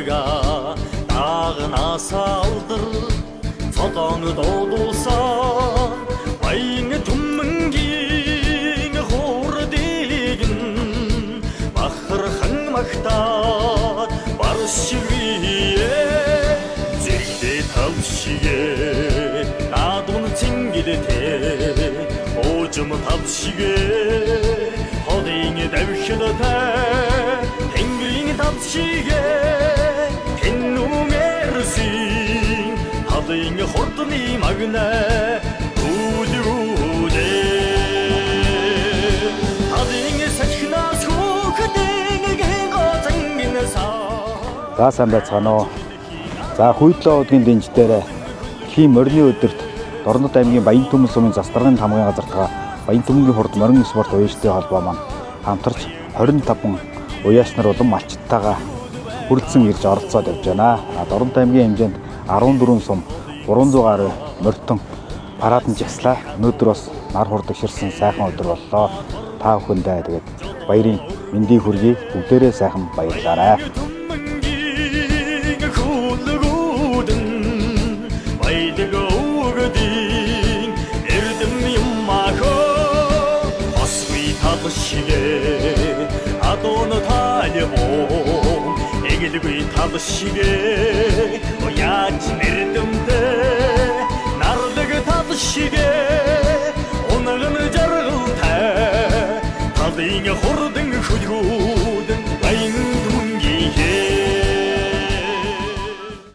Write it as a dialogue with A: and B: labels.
A: Га дагна салдыр цодон долусан баян түмэнгийн хордигэн бахархан магтаад баршигвие зэрэгтэй тавшигэ надун цэнгилтэй оожим тавшигэ ходын давхилтай тэнгэрийн тавшигэ тэннүмэрсин ходын хордны магна үүдүүдэ ходын сахнаас хүүхдийн гоцангин
B: За сайн байцгаана уу. За Хүйдлөө удгийн дэнж дээр тийм орны өдөрт Дорнод аймгийн Баян Түмэн сумын Застаргын хамгийн газартаа Баян Түмэнгийн хурд морин спорт уяажтай холбоо маань хамтарч 25 уяач нар болон малчтайгаа хүрэлцэн ирж оролцоод явж байна. Дорнод аймгийн хэмжээнд 14 сум 300 гаруй морьтон параданд жагслаа. Өнөөдөр бас нар хурдагширсан сайхан өдөр боллоо. Та бүхэндээ тэгээд баярын мэндийг хүргэе. Бүгдээрээ сайхан баярлаарай.
A: 아도는 달려보 애기들이 타듯이게 야지 내리던데 나를 타듯이게 오늘은 저를 타 다들 호르등 그리고